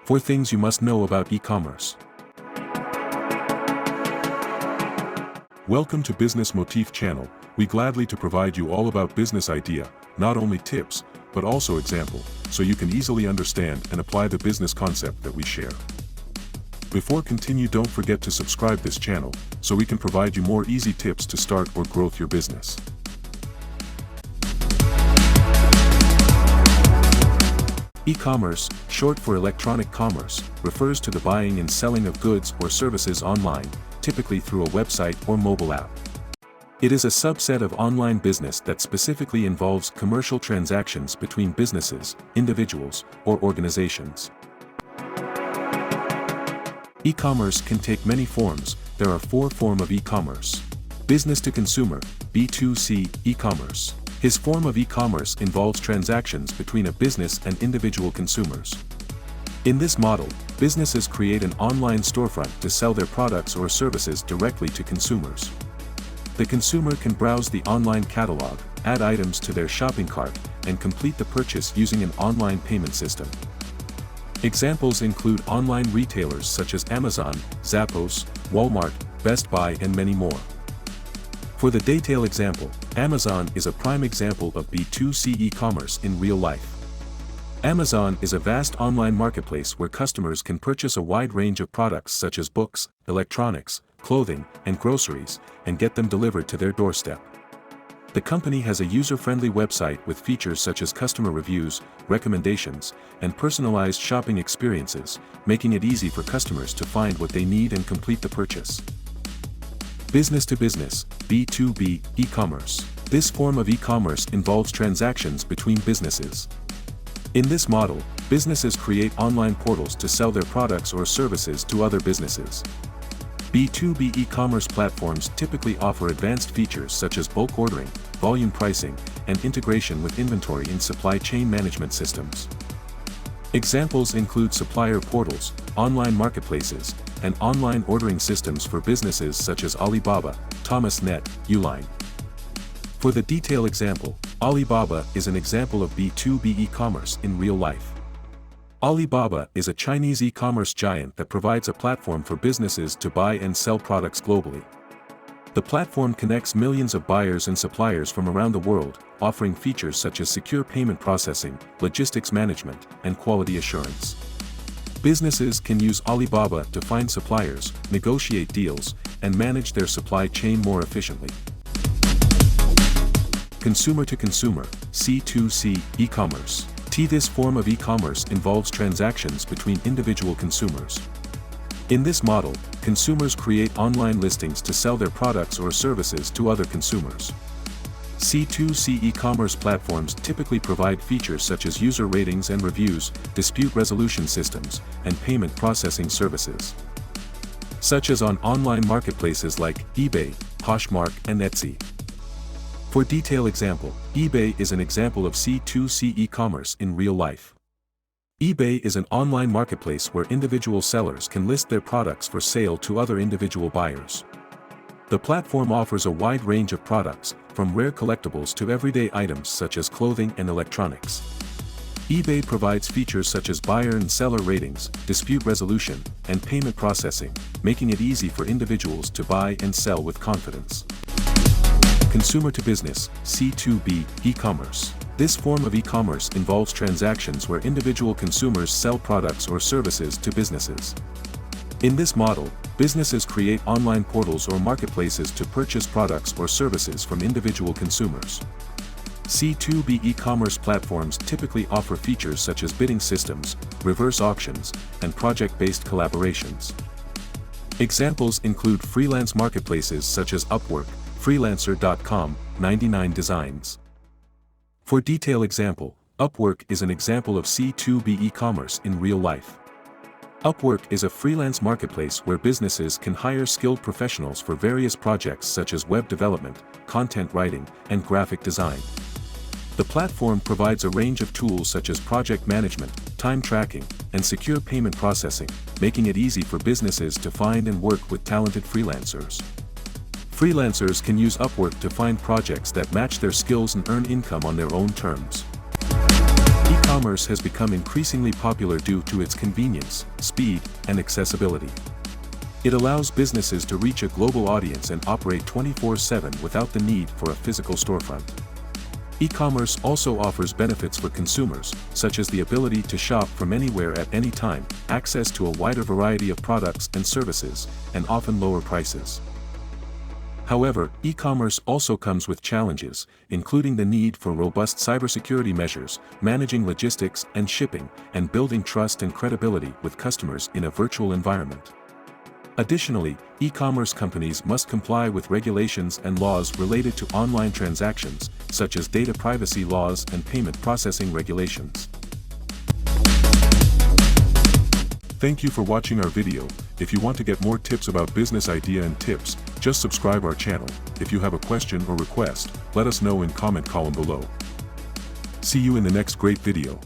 4 things you must know about e-commerce. Welcome to Business Motif channel. We gladly to provide you all about business idea, not only tips, but also example, so you can easily understand and apply the business concept that we share. Before continue, don't forget to subscribe this channel, so we can provide you more easy tips to start or growth your business. E-commerce, short for electronic commerce, refers to the buying and selling of goods or services online, typically through a website or mobile app. It is a subset of online business that specifically involves commercial transactions between businesses, individuals, or organizations. E-commerce can take many forms. There are 4 forms of e-commerce. Business to consumer, B2C, e-commerce. His form of e-commerce involves transactions between a business and individual consumers. In this model, businesses create an online storefront to sell their products or services directly to consumers. The consumer can browse the online catalog, add items to their shopping cart, and complete the purchase using an online payment system. Examples include online retailers such as Amazon, Zappos, Walmart, Best Buy, and many more. For the detailed example, Amazon is a prime example of B2C e-commerce in real life. Amazon is a vast online marketplace where customers can purchase a wide range of products such as books, electronics, clothing, and groceries, and get them delivered to their doorstep. The company has a user-friendly website with features such as customer reviews, recommendations, and personalized shopping experiences, making it easy for customers to find what they need and complete the purchase. Business to business, B2B, e-commerce. This form of e-commerce involves transactions between businesses. In this model, businesses create online portals to sell their products or services to other businesses. B2B e-commerce platforms typically offer advanced features such as bulk ordering, volume pricing, and integration with inventory in supply chain management systems. Examples include supplier portals, online marketplaces, and online ordering systems for businesses such as Alibaba, Thomasnet, Uline. For the detailed example, Alibaba is an example of B2B e-commerce in real life. Alibaba is a Chinese e-commerce giant that provides a platform for businesses to buy and sell products globally. The platform connects millions of buyers and suppliers from around the world, offering features such as secure payment processing, logistics management, and quality assurance. Businesses can use Alibaba to find suppliers, negotiate deals, and manage their supply chain more efficiently. Consumer to consumer, C2C, e-commerce. This form of e-commerce involves transactions between individual consumers. In this model, consumers create online listings to sell their products or services to other consumers. C2C e-commerce platforms typically provide features such as user ratings and reviews, dispute resolution systems, and payment processing services. Such as on online marketplaces like eBay, Poshmark, and Etsy. For detailed example, eBay is an example of C2C e-commerce in real life. eBay is an online marketplace where individual sellers can list their products for sale to other individual buyers. The platform offers a wide range of products, from rare collectibles to everyday items such as clothing and electronics. eBay provides features such as buyer and seller ratings, dispute resolution, and payment processing, making it easy for individuals to buy and sell with confidence. Consumer to business, C2B, e-commerce. This form of e-commerce involves transactions where individual consumers sell products or services to businesses. In this model, businesses create online portals or marketplaces to purchase products or services from individual consumers. C2B e-commerce platforms typically offer features such as bidding systems, reverse auctions, and project-based collaborations. Examples include freelance marketplaces such as Upwork, Freelancer.com, 99 Designs. For detailed example, Upwork is an example of C2B e-commerce in real life. Upwork is a freelance marketplace where businesses can hire skilled professionals for various projects such as web development, content writing, and graphic design. The platform provides a range of tools such as project management, time tracking, and secure payment processing, making it easy for businesses to find and work with talented freelancers. Freelancers can use Upwork to find projects that match their skills and earn income on their own terms. E-commerce has become increasingly popular due to its convenience, speed, and accessibility. It allows businesses to reach a global audience and operate 24/7 without the need for a physical storefront. E-commerce also offers benefits for consumers, such as the ability to shop from anywhere at any time, access to a wider variety of products and services, and often lower prices. However, e-commerce also comes with challenges, including the need for robust cybersecurity measures, managing logistics and shipping, and building trust and credibility with customers in a virtual environment. Additionally, e-commerce companies must comply with regulations and laws related to online transactions, such as data privacy laws and payment processing regulations. Thank you for watching our video. If you want to get more tips about business idea and tips, just subscribe our channel. If you have a question or request, let us know in comment column below. See you in the next great video.